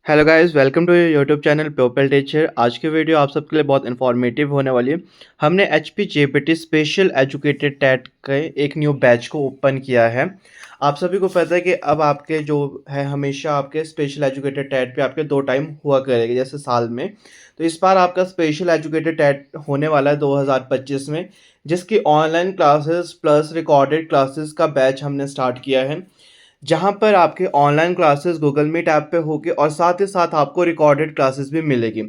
Hello guys, welcome to your YouTube channel pupil teacher. आज की video आप सबके लिए बहुत इन्फॉर्मेटिव होने वाली है। हमने HP JPT special educated TET के एक न्यू बैच को ओपन किया है। आप सभी को पता है कि अब आपके जो है हमेशा आपके स्पेशल एजुकेटेड टेट पे आपके 2 टाइम हुआ करेंगे जैसे साल में। तो इस बार आपका स्पेशल एजुकेटेड टेट होने वाला है 2025 में, जिसकी online classes plus recorded classes का बैच हमने स्टार्ट किया है, जहाँ पर आपके online classes Google Meet app पे होगी और साथ ही साथ आपको रिकॉर्डेड क्लासेस भी मिलेगी।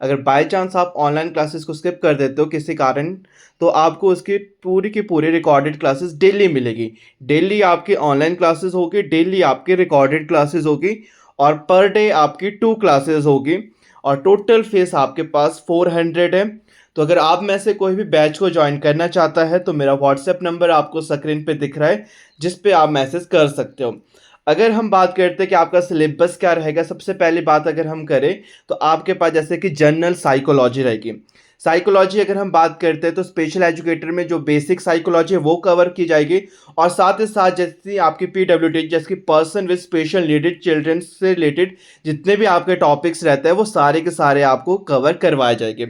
अगर बाय चांस आप ऑनलाइन क्लासेस को स्किप कर देते हो किसी कारण, तो आपको उसकी पूरी की पूरी रिकॉर्डेड क्लासेस डेली मिलेगी। डेली आपकी ऑनलाइन क्लासेस होगी, डेली आपकी रिकॉर्डेड क्लासेस होगी और पर डे आपकी 2 क्लासेस होगी और टोटल फीस आपके पास 400 है। तो अगर आप में से कोई भी बैच को ज्वाइन करना चाहता है तो मेरा व्हाट्सएप नंबर आपको स्क्रीन पे दिख रहा है, जिस पे आप मैसेज कर सकते हो। अगर हम बात करते हैं कि आपका सिलेबस क्या रहेगा, सबसे पहली बात अगर हम करें तो आपके पास जैसे कि जनरल साइकोलॉजी रहेगी। साइकोलॉजी अगर हम बात करते हैं तो स्पेशल एजुकेटर में जो बेसिक साइकोलॉजी है वो कवर की जाएगी और साथ ही साथ जैसी आपकी पीडब्ल्यूडी जैसे कि person with special needed children से रिलेटेड जितने भी आपके टॉपिक्स रहते हैं वो सारे के सारे आपको कवर करवाए जाएंगे।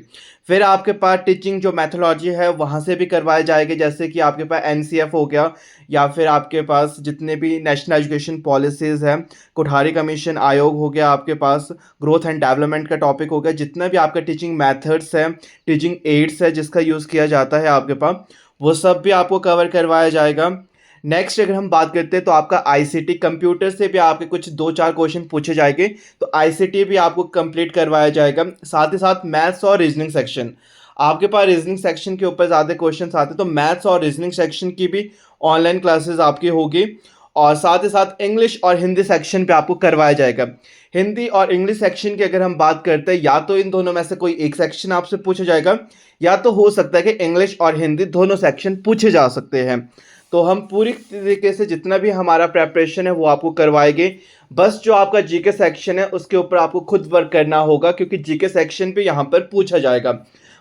फिर आपके पास टीचिंग जो मैथोलॉजी है वहाँ से भी करवाए जाएंगे, जैसे कि आपके पास एनसीएफ हो गया या फिर आपके पास जितने भी नेशनल एजुकेशन पॉलिसीज़ हैं, कोठारी कमीशन आयोग हो गया, आपके पास ग्रोथ एंड डेवलपमेंट का टॉपिक हो गया, जितना भी आपका टीचिंग मेथड्स है, टीचिंग एड्स है जिसका यूज़ किया जाता है आपके पास, वो सब भी आपको कवर करवाया जाएगा। नेक्स्ट अगर हम बात करते हैं तो आपका आईसीटी कंप्यूटर से भी आपके कुछ 2-4 क्वेश्चन पूछे जाएंगे, तो आईसीटी भी आपको कंप्लीट करवाया जाएगा। साथ ही साथ मैथ्स और रीजनिंग सेक्शन, आपके पास रीजनिंग सेक्शन के ऊपर ज़्यादा क्वेश्चन आते हैं तो मैथ्स और रीजनिंग सेक्शन की भी ऑनलाइन क्लासेस आपकी होगी और साथ ही साथ इंग्लिश और हिंदी सेक्शन पे आपको करवाया जाएगा। हिंदी और इंग्लिश सेक्शन की अगर हम बात करते हैं, या तो इन दोनों में से कोई एक सेक्शन आपसे पूछा जाएगा या तो हो सकता है कि इंग्लिश और हिंदी दोनों सेक्शन पूछे जा सकते हैं। तो हम पूरी तरीके से जितना भी हमारा प्रेपरेशन है वो आपको करवाएंगे। बस जो आपका जीके सेक्शन है उसके ऊपर आपको खुद वर्क करना होगा, क्योंकि जीके सेक्शन पे यहाँ पर पूछा जाएगा।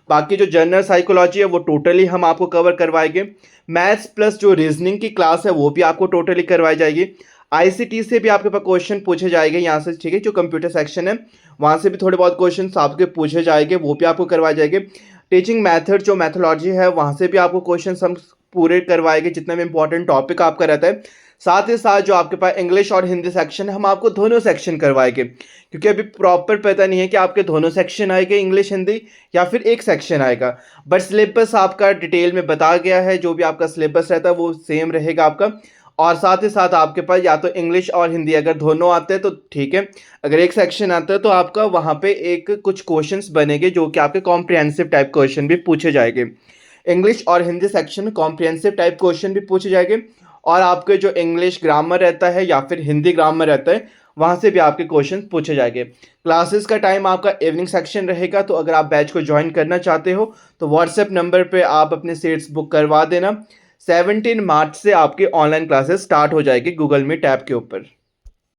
बाकी जो जनरल साइकोलॉजी है वो टोटली हम आपको कवर करवाएंगे। मैथ्स प्लस जो रीजनिंग की क्लास है वो भी आपको टोटली करवाई जाएगी। आईसीटी से भी आपके पास क्वेश्चन पूछे जाएंगे यहाँ से, ठीक है। जो कंप्यूटर सेक्शन है वहाँ से भी थोड़े बहुत क्वेश्चन आपके पूछे जाएंगे, वो भी आपको करवाए जाएंगे। टीचिंग मेथड जो मैथोलॉजी है वहाँ से भी आपको क्वेश्चन हम पूरे करवाएंगे, जितना भी इंपॉर्टेंट टॉपिक आपका रहता है। साथ ही साथ जो आपके पास इंग्लिश और हिंदी सेक्शन है हम आपको दोनों सेक्शन करवाएंगे, क्योंकि अभी प्रॉपर पता नहीं है कि आपके दोनों सेक्शन आएंगे इंग्लिश हिंदी या फिर एक सेक्शन आएगा। बट सिलेबस आपका डिटेल में बता गया है, जो भी आपका सिलेबस रहता है वो सेम रहेगा आपका। और साथ ही साथ आपके पास या तो इंग्लिश और हिंदी अगर दोनों आते हैं तो ठीक है, अगर एक सेक्शन आता है तो आपका वहाँ पे एक कुछ क्वेश्चंस बनेंगे जो कि आपके कॉम्प्रिहेंसिव टाइप क्वेश्चन भी पूछे जाएंगे। इंग्लिश और हिंदी सेक्शन में कॉम्प्रिहेंसिव टाइप क्वेश्चन भी पूछे जाएंगे और आपके जो इंग्लिश ग्रामर रहता है या फिर हिंदी ग्रामर रहता है वहाँ से भी आपके क्वेश्चन पूछे जाएंगे। क्लासेस का टाइम आपका इवनिंग सेक्शन रहेगा, तो अगर आप बैच को ज्वाइन करना चाहते हो तो व्हाट्सएप नंबर पे आप अपने सीट्स बुक करवा देना। 17 मार्च से आपकी ऑनलाइन क्लासेस स्टार्ट हो जाएगी गूगल मीट ऐप के ऊपर।